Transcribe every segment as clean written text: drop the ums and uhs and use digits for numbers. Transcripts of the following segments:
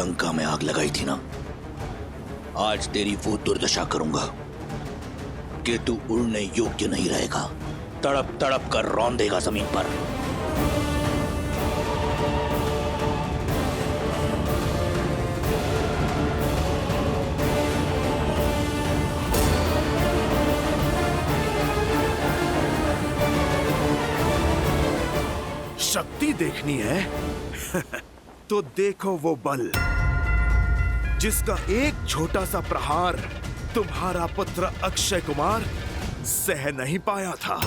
लंका में आग लगाई थी ना, आज तेरी वो दुर्दशा करूंगा कि तू उड़ने योग्य नहीं रहेगा। तड़प तड़प कर रौंदेगा जमीन पर। शक्ति देखनी है? तो देखो वो बल जिसका एक छोटा सा प्रहार तुम्हारा पुत्र अक्षय कुमार सह नहीं पाया था।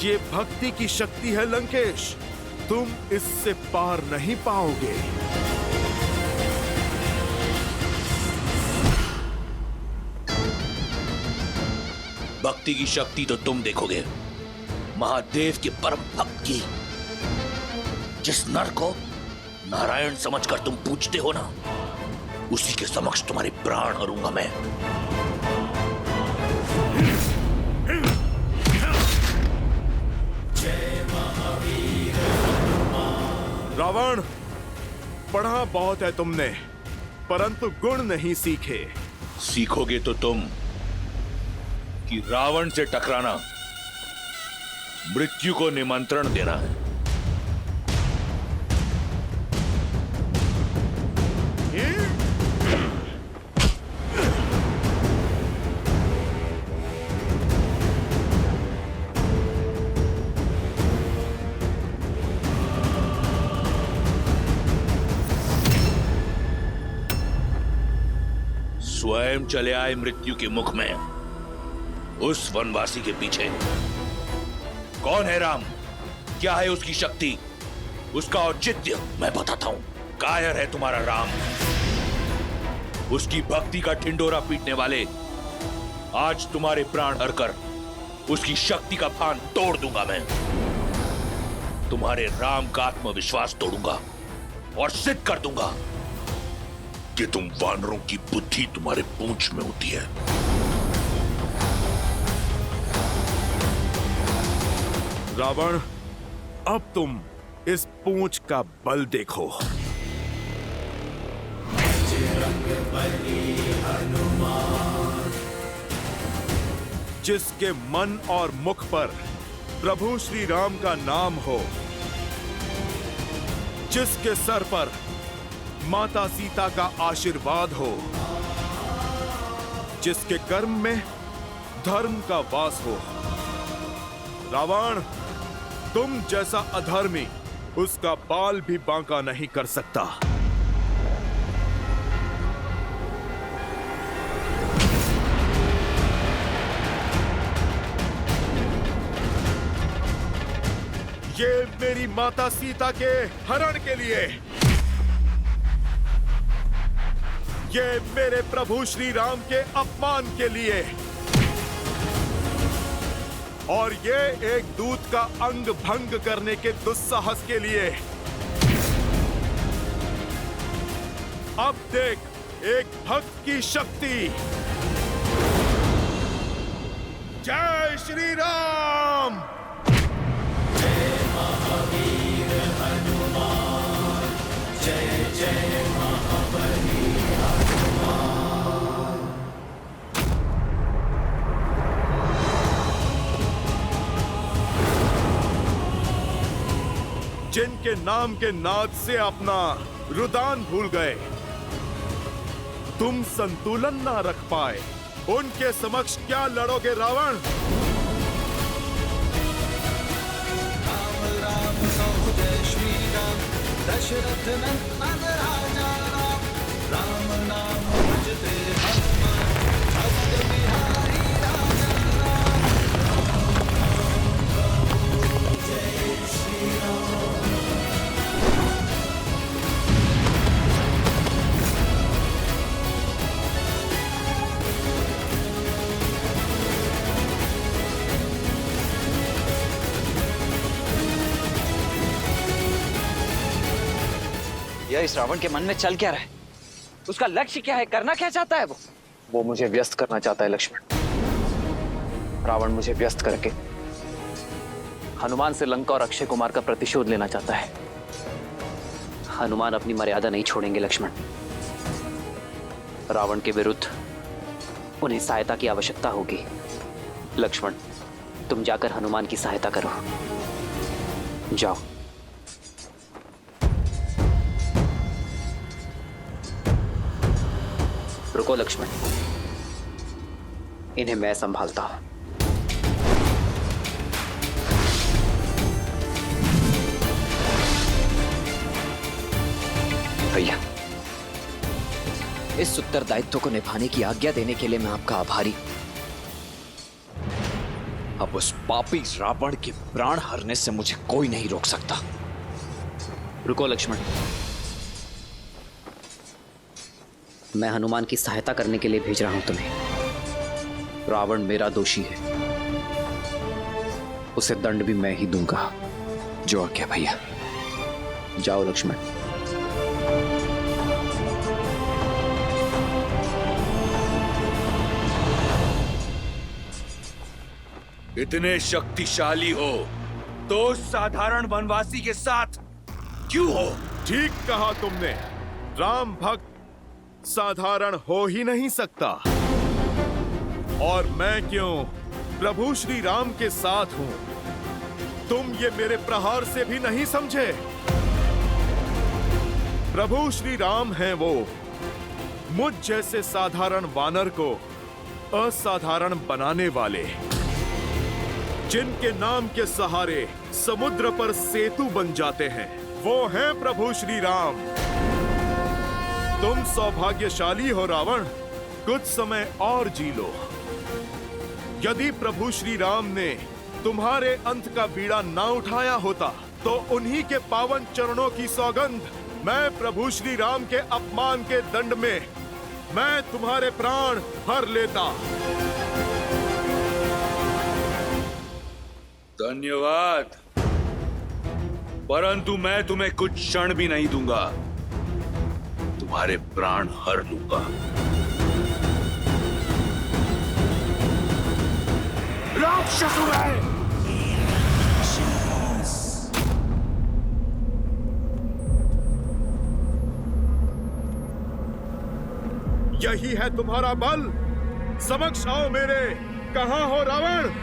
ये भक्ति की शक्ति है लंकेश, तुम इससे पार नहीं पाओगे। भक्ति की शक्ति तो तुम देखोगे, महादेव के परम भक्त की। जिस नर को नारायण समझकर तुम पूजते हो ना, उसी के समक्ष तुम्हारे प्राण हरूंगा मैं। रावण, पढ़ा बहुत है तुमने, परंतु गुण नहीं सीखे। सीखोगे तो तुम कि रावण से टकराना मृत्यु को निमंत्रण देना है। स्वयं चले आए मृत्यु के मुख में, उस वनवासी के पीछे। कौन है राम? क्या है उसकी शक्ति, उसका औचित्य? मैं बताता हूं। कायर है तुम्हारा राम। उसकी भक्ति का ढिंडोरा पीटने वाले आज तुम्हारे प्राण हरकर उसकी शक्ति का फान तोड़ दूंगा मैं। तुम्हारे राम का आत्मविश्वास तोड़ूंगा और सिद्ध कर दूंगा कि तुम वानरों की बुद्धि तुम्हारे पूंछ में होती है। रावण, अब तुम इस पूंछ का बल देखो। जिसके मन और मुख पर प्रभु श्री राम का नाम हो, जिसके सर पर माता सीता का आशीर्वाद हो, जिसके कर्म में धर्म का वास हो। रावण, तुम जैसा अधर्मी उसका बाल भी बांका नहीं कर सकता। ये मेरी माता सीता के हरण के लिए, ये मेरे प्रभु श्री राम के अपमान के लिए, और ये एक दूत का अंग भंग करने के दुस्साहस के लिए। अब देख एक भक्त की शक्ति। जय श्री राम। जय महावीर हनुमान, जय जय महाबली हनुमान। जिनके नाम के नाद से अपना रुदान भूल गए, तुम संतुलन ना रख पाए, उनके समक्ष क्या लड़ोगे रावण? राम राम कहु जय श्री राम, दशरथ नंदन राजा राम। राम नाम भजते हनुमान, भक्त बिहारी राजा राम। राम कहु जय श्री राम। यह इस रावण के मन में चल क्या रहा है? उसका लक्ष्य क्या है? करना क्या चाहता है वो? वो मुझे व्यस्त करना चाहता है लक्ष्मण। रावण मुझे व्यस्त करके हनुमान से लंका और अक्षय कुमार का प्रतिशोध लेना चाहता है। हनुमान अपनी मर्यादा नहीं छोड़ेंगे लक्ष्मण। रावण के विरुद्ध उन्हें सहायता की आवश्यकता होगी। लक्ष्मण, तुम जाकर हनुमान की सहायता करो। जाओ। रुको लक्ष्मण, इन्हें मैं संभालता हूं। भैया, इस उत्तरदायित्व को निभाने की आज्ञा देने के लिए मैं आपका आभारी। अब उस पापी रावण के प्राण हरने से मुझे कोई नहीं रोक सकता। रुको लक्ष्मण, मैं हनुमान की सहायता करने के लिए भेज रहा हूं तुम्हें। रावण मेरा दोषी है, उसे दंड भी मैं ही दूंगा। जो आज्ञा भैया। जाओ लक्ष्मण। इतने शक्तिशाली हो तो उस साधारण वनवासी के साथ क्यों हो? ठीक कहा तुमने। राम भक्त साधारण हो ही नहीं सकता। और मैं क्यों प्रभु श्री राम के साथ हूं, तुम ये मेरे प्रहार से भी नहीं समझे। प्रभु श्री राम हैं वो, मुझ जैसे साधारण वानर को असाधारण बनाने वाले, जिनके नाम के सहारे समुद्र पर सेतु बन जाते हैं, वो हैं प्रभु श्री राम। तुम सौभाग्यशाली हो रावण, कुछ समय और जी लो। यदि प्रभु श्री राम ने तुम्हारे अंत का बीड़ा ना उठाया होता तो उन्हीं के पावन चरणों की सौगंध, मैं प्रभु श्री राम के अपमान के दंड में मैं तुम्हारे प्राण हर लेता। धन्यवाद, परंतु मैं तुम्हें कुछ क्षण भी नहीं दूंगा। तुम्हारे प्राण हर लूंगा। राक्षस है। यही है तुम्हारा बल? समक्ष आओ मेरे। कहां हो रावण?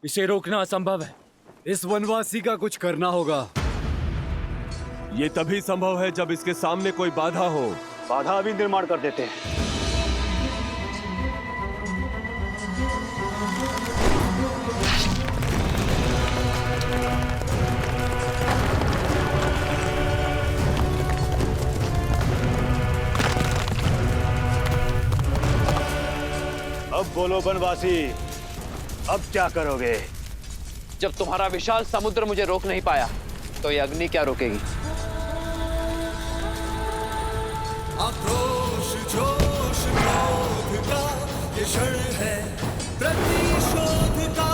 इसे रोकना असंभव है। इस वनवासी का कुछ करना होगा। ये तभी संभव है जब इसके सामने कोई बाधा हो। बाधा अभी निर्माण कर देते हैं। अब बोलो वनवासी, अब क्या करोगे? जब तुम्हारा विशाल समुद्र मुझे रोक नहीं पाया तो ये अग्नि क्या रोकेगी? आक्रोश जोश क्रोध का ये क्षण है, प्रतिशोध का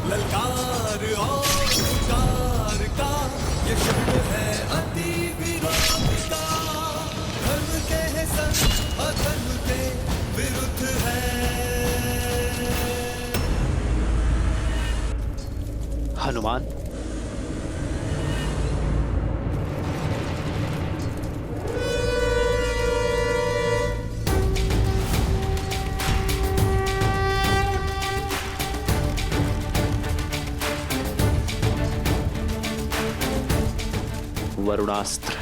ललकार और शिकार का ये क्षण है, अति विरोध का। धर्म के संग अधर्म के विरुद्ध है। हनुमान, वरुणास्त्र।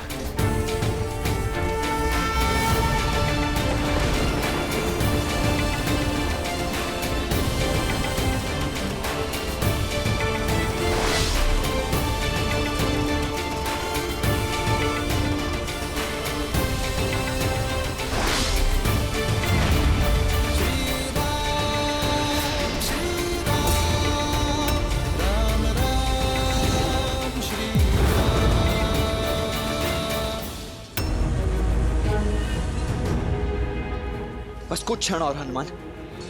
बस कुछ क्षण और हनुमान,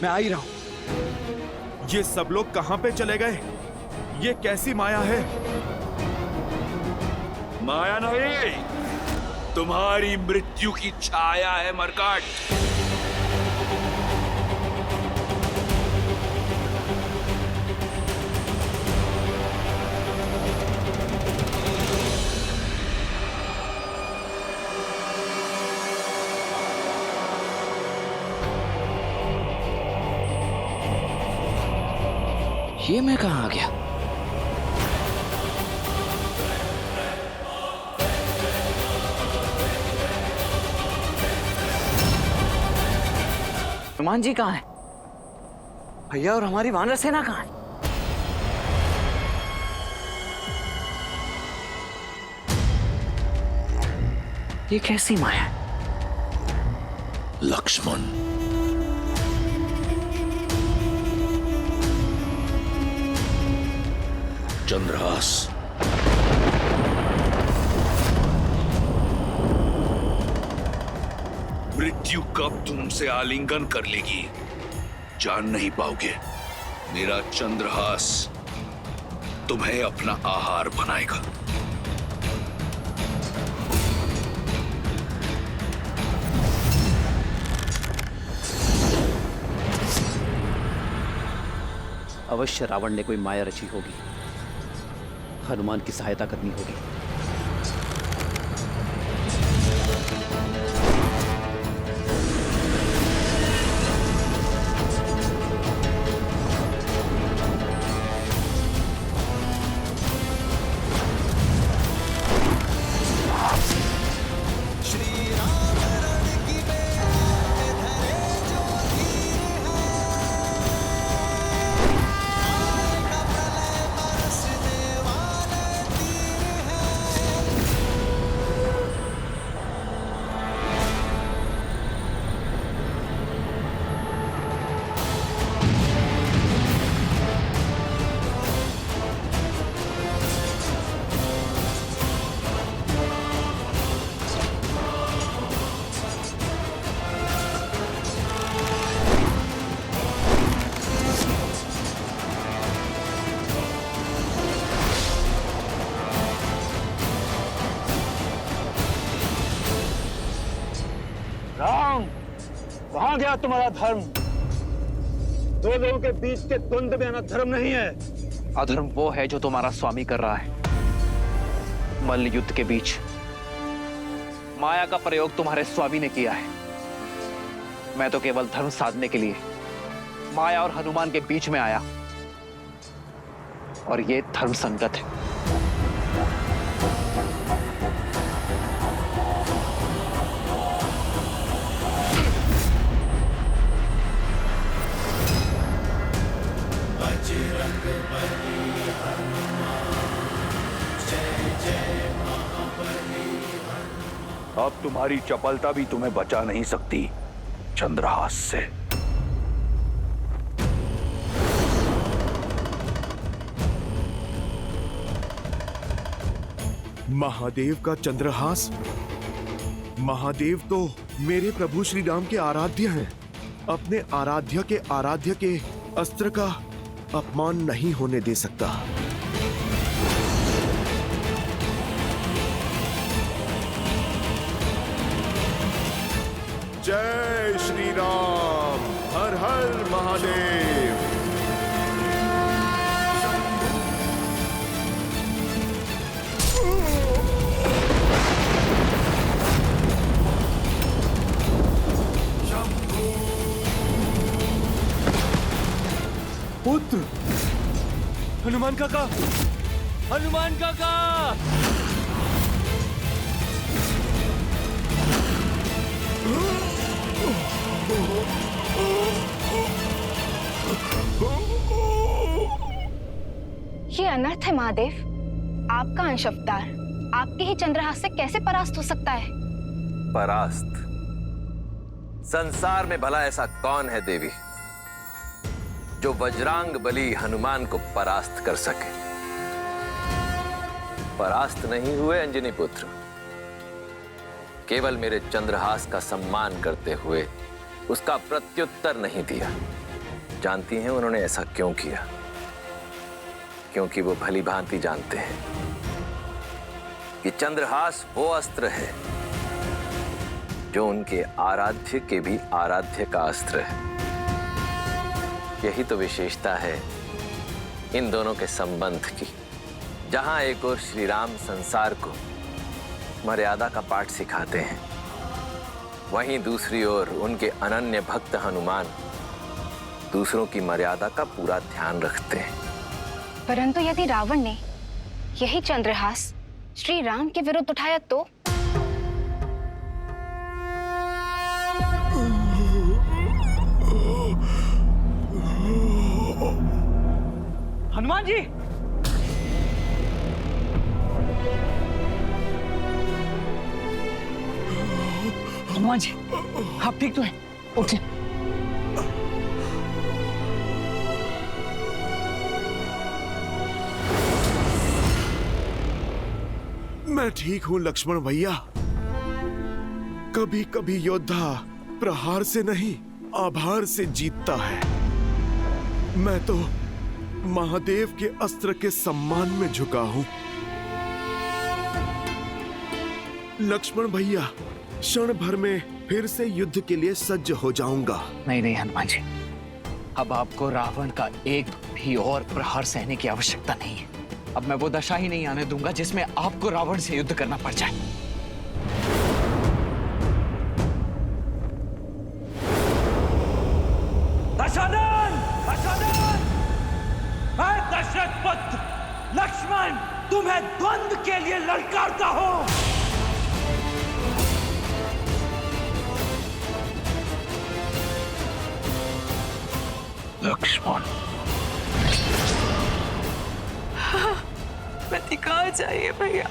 मैं आ ही रहा हूं। ये सब लोग कहां पे चले गए? ये कैसी माया है? माया नहीं, तुम्हारी मृत्यु की छाया है मरकट। ये मैं कहां आ गया? हनुमान जी कहाँ हैं? भैया और हमारी वानर सेना कहाँ है? ये कैसी माया है? लक्ष्मण, चंद्रहास, मृत्यु कब तुमसे आलिंगन कर लेगी जान नहीं पाओगे। मेरा चंद्रहास तुम्हें अपना आहार बनाएगा। अवश्य रावण ने कोई माया रची होगी, हनुमान की सहायता करनी होगी। राम, वहां गया तुम्हारा धर्म? दो लोगों के बीच के द्वंद्व में आना धर्म नहीं है। अधर्म वो है जो तुम्हारा स्वामी कर रहा है। मल्ल युद्ध के बीच माया का प्रयोग तुम्हारे स्वामी ने किया है। मैं तो केवल धर्म साधने के लिए माया और हनुमान के बीच में आया, और ये धर्म संगत है। अब तुम्हारी चपलता भी तुम्हें बचा नहीं सकती चंद्रहास से। महादेव का चंद्रहास? महादेव तो मेरे प्रभु श्री राम के आराध्य हैं। अपने आराध्य के अस्त्र का अपमान नहीं होने दे सकता। जय श्री राम, हर हर महादेव। पुत्र, हनुमान काका, हनुमान काका! ये अनर्थ है महादेव। आपका अंश अवतार आपके ही चंद्रहास से कैसे परास्त हो सकता है? परास्त? संसार में भला ऐसा कौन है देवी जो वज्रांग बली हनुमान को परास्त कर सके? परास्त नहीं हुए अंजनी पुत्र, केवल मेरे चंद्रहास का सम्मान करते हुए उसका प्रत्युत्तर नहीं दिया। जानती हैं उन्होंने ऐसा क्यों किया? क्योंकि वो भली भांति जानते हैं कि चंद्रहास वो अस्त्र है जो उनके आराध्य के भी आराध्य का अस्त्र है। यही तो विशेषता है इन दोनों के संबंध की। जहां एक और श्री राम संसार को मर्यादा का पाठ सिखाते हैं, वहीं दूसरी ओर उनके अनन्य भक्त हनुमान दूसरों की मर्यादा का पूरा ध्यान रखते हैं। परंतु यदि रावण ने यही चंद्रहास श्री राम के विरुद्ध उठाया तो? हनुमान जी, हनुमान जी, आप ठीक तो हैं? उठिए। मैं ठीक हूं लक्ष्मण भैया। कभी कभी योद्धा प्रहार से नहीं, आभार से जीतता है। मैं तो महादेव के अस्त्र के सम्मान में झुका हूं। लक्ष्मण भैया, क्षण भर में फिर से युद्ध के लिए सज्ज हो जाऊंगा। नहीं नहीं हनुमान जी, अब आपको रावण का एक भी और प्रहार सहने की आवश्यकता नहीं है। अब मैं वो दशा ही नहीं आने दूंगा जिसमें आपको रावण से युद्ध करना पड़ जाए। दशानन! दशानन! मैं दशरथ पुत्र लक्ष्मण तुम्हें द्वंद्व के लिए ललकारता हूं। लक्ष्मण, प्रतिकार चाहिए भैया।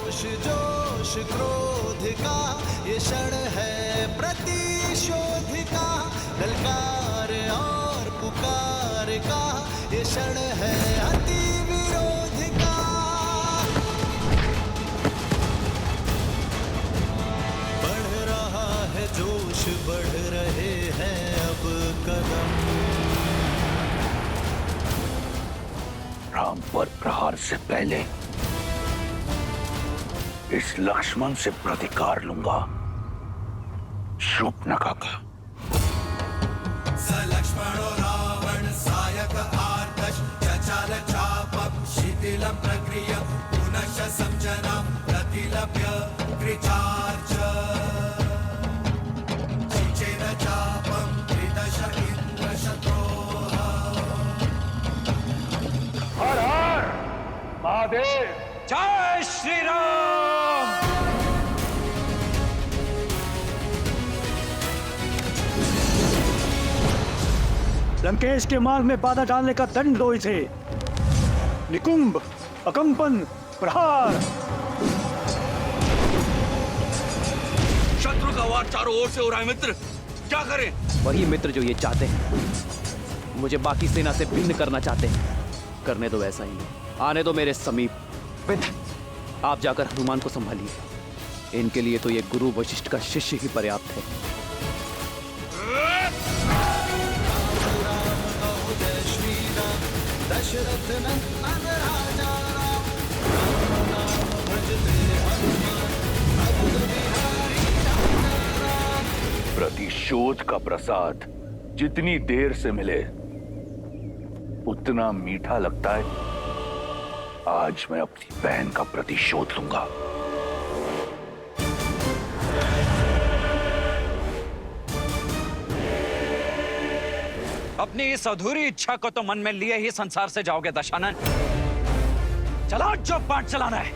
जोश जोश क्रोध का ये क्षण है प्रतिशोध का, ललकार और पुकार का ये क्षण है अति विरोध का। बढ़ रहा है जोश, बढ़ रहे हैं अब कदम। राम पर प्रहार से पहले इस लक्ष्मण से प्रतिकार लूंगा। शूर्पणखा का। स लक्ष्मणो रावण सायक आर्तश चचाल चापम शिथिलं प्रक्रिय पुनश्च संजनं प्रतिलभ्य कृचार्च चिचेन चापं त्रिदश इन्द्रशत्रोः। हर हर महादेव! जय श्री राम! लंकेश के मार्ग में बाधा डालने का दंड दो इसे। निकुंभ, अकंपन, प्रहार। शत्रु का वार चारों ओर से हो रहा है मित्र, क्या करें? वही मित्र जो ये चाहते हैं। मुझे बाकी सेना से भिन्न करना चाहते हैं। करने दो ऐसा ही, आने दो मेरे समीप। आप जाकर हनुमान को संभालिए। इनके लिए तो ये गुरु वशिष्ठ का शिष्य ही पर्याप्त है। दशरथ नंदन राजा प्रतिशोध का प्रसाद जितनी देर से मिले उतना मीठा लगता है। आज मैं अपनी बहन का प्रतिशोध लूंगा। अपनी इस अधूरी इच्छा को तो मन में लिए ही संसार से जाओगे दशानन। चलाओ जो पाठ चलाना है।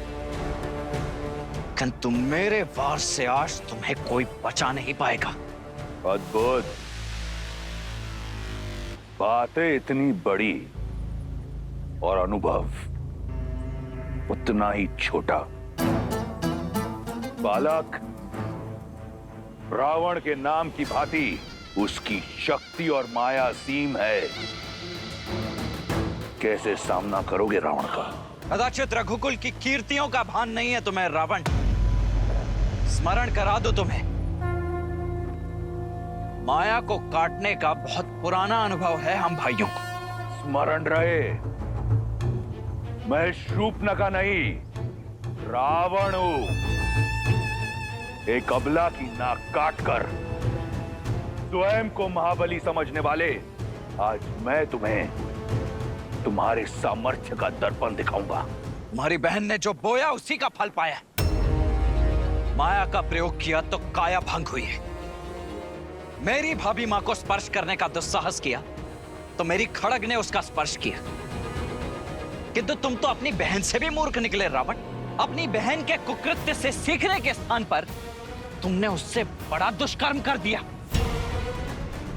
किंतु मेरे वार से आज तुम्हें कोई बचा नहीं पाएगा। अद्भुत। बातें इतनी बड़ी और अनुभव उतना ही छोटा। बालक, रावण के नाम की भांति उसकी शक्ति और माया असीम है। कैसे सामना करोगे रावण का? कदाचित रघुकुल की कीर्तियों का भान नहीं है तुम्हें रावण। स्मरण करा दो तुम्हें। माया को काटने का बहुत पुराना अनुभव है हम भाइयों को। स्मरण रहे, मैं शूर्पणखा नहीं, रावण हूं। एक अबला की नाक काटकर स्वयं को महाबली समझने वाले, आज मैं तुम्हें तुम्हारे सामर्थ्य का दर्पण दिखाऊंगा। तुम्हारी बहन ने जो बोया उसी का फल पाया। माया का प्रयोग किया तो काया भंग हुई है। मेरी भाभी मां को स्पर्श करने का दुस्साहस किया तो मेरी खड़ग ने उसका स्पर्श किया। किंतु तुम तो अपनी बहन से भी मूर्ख निकले रावण। अपनी बहन के कुकृत्य से सीखने के स्थान पर तुमने उससे बड़ा दुष्कर्म कर दिया।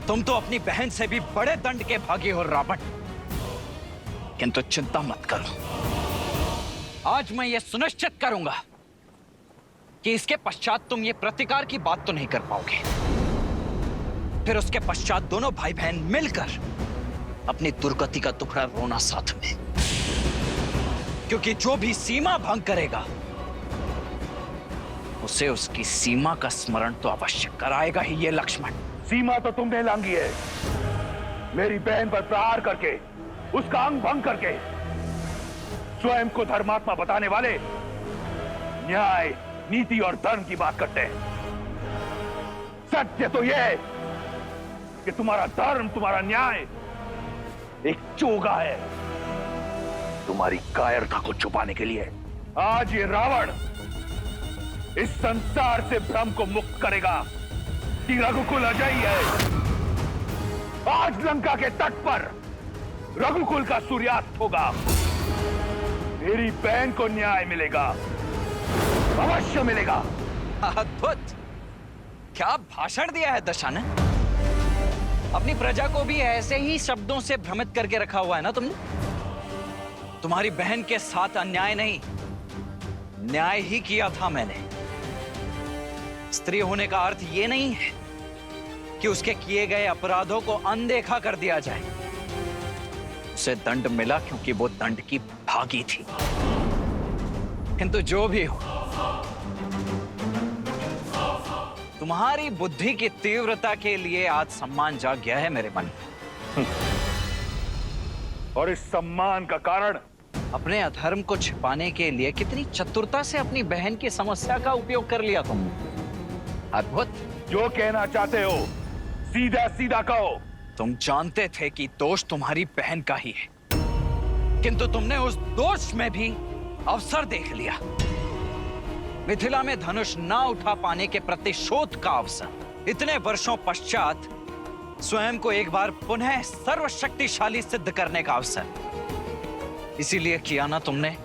तुम तो अपनी बहन से भी बड़े दंड के भागी हो रावण। किंतु चिंता मत करो, आज मैं यह सुनिश्चित करूंगा कि इसके पश्चात तुम ये प्रतिकार की बात तो नहीं कर पाओगे। फिर उसके पश्चात दोनों भाई बहन मिलकर अपनी दुर्गति का टुकड़ा रोना साथ में, क्योंकि जो भी सीमा भंग करेगा उसे उसकी सीमा का स्मरण तो अवश्य कराएगा ही ये लक्ष्मण। सीमा तो तुमने लांघी है, मेरी बहन पर प्रहार करके, उसका अंग भंग करके। स्वयं को धर्मात्मा बताने वाले न्याय, नीति और धर्म की बात करते हैं। सत्य तो यह है कि तुम्हारा धर्म, तुम्हारा न्याय एक चोगा है तुम्हारी कायरता को छुपाने के लिए। आज ये रावण इस संसार से भ्रम को मुक्त करेगा कि रघुकुल अजयी है। आज लंका के तट पर रघुकुल का सूर्यास्त होगा। मेरी बहन को न्याय मिलेगा, अवश्य मिलेगा। अद्भुत, क्या भाषण दिया है दशानन। अपनी प्रजा को भी ऐसे ही शब्दों से भ्रमित करके रखा हुआ है ना तुमने। तुम्हारी बहन के साथ अन्याय नहीं, न्याय ही किया था मैंने। स्त्री होने का अर्थ यह नहीं है कि उसके किए गए अपराधों को अनदेखा कर दिया जाए। उसे दंड मिला क्योंकि वो दंड की भागी थी। किंतु जो भी हो, तुम्हारी बुद्धि की तीव्रता के लिए आज सम्मान जाग गया है मेरे मन में। और इस सम्मान का कारण अपने अधर्म को छिपाने के लिए कितनी चतुरता से अपनी बहन की समस्या का उपयोग कर लिया तुमने। अद्भुत। जो कहना चाहते हो सीधा सीधा कहो। तुम जानते थे कि दोष तुम्हारी बहन का ही है, किंतु तुमने उस दोष में भी अवसर देख लिया। मिथिला में धनुष ना उठा पाने के प्रतिशोध का अवसर। इतने वर्षों पश्चात स्वयं को एक बार पुनः सर्वशक्तिशाली सिद्ध करने का अवसर। इसीलिए किया ना तुमने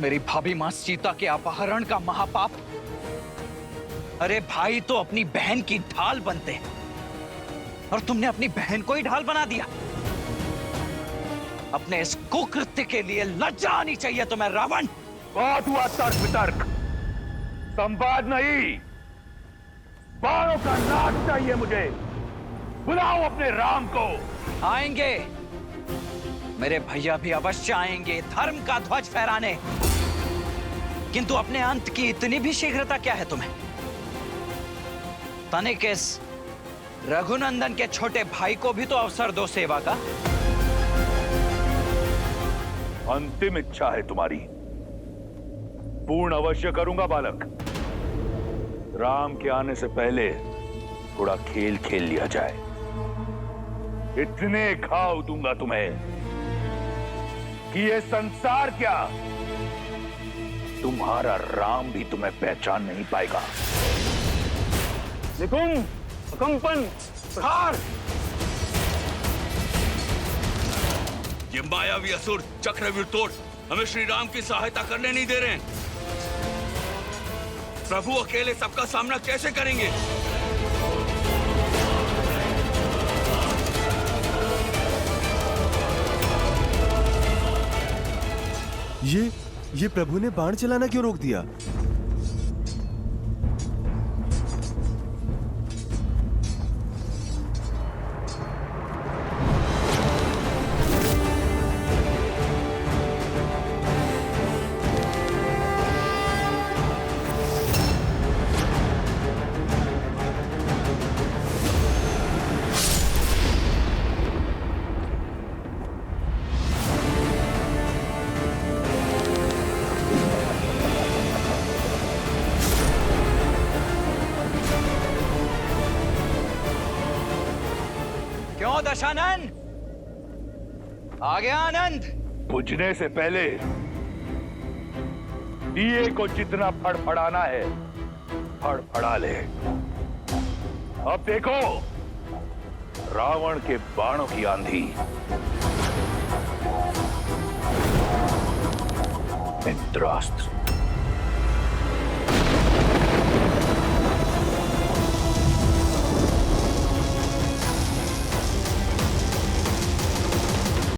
मेरी भाभी मां सीता के अपहरण का महापाप। अरे भाई तो अपनी बहन की ढाल बनते हैं और तुमने अपनी बहन को ही ढाल बना दिया। अपने इस कुकृत्य के लिए लज्जा आनी चाहिए तुम्हें रावण। बहुत हुआ तर्क वितर्क, संवाद नहीं। बाणों का नाच चाहिए मुझे। बुलाओ अपने राम को। आएंगे, मेरे भैया भी अवश्य आएंगे धर्म का ध्वज फहराने। किंतु अपने अंत की इतनी भी शीघ्रता क्या है तुम्हें? तनिक इस रघुनंदन के छोटे भाई को भी तो अवसर दो सेवा का। अंतिम इच्छा है तुम्हारी, पूर्ण अवश्य करूंगा बालक। राम के आने से पहले थोड़ा खेल खेल लिया जाए। इतने घाव दूंगा तुम्हें कि ये संसार क्या, तुम्हारा राम भी तुम्हें पहचान नहीं पाएगा। निकुंभ, कंपन, प्रहार। ये मायावी असुर चक्रव्यूह तोड़ हमें श्री राम की सहायता करने नहीं दे रहे हैं। प्रभु अकेले सबका सामना कैसे करेंगे? ये प्रभु ने बाण चलाना क्यों रोक दिया? क्यों दशानन? आ गया आनंद? बुझने से पहले दिए को जितना फड़फड़ाना है फड़फड़ा ले। अब देखो रावण के बाणों की आंधी। इंद्रास्त्र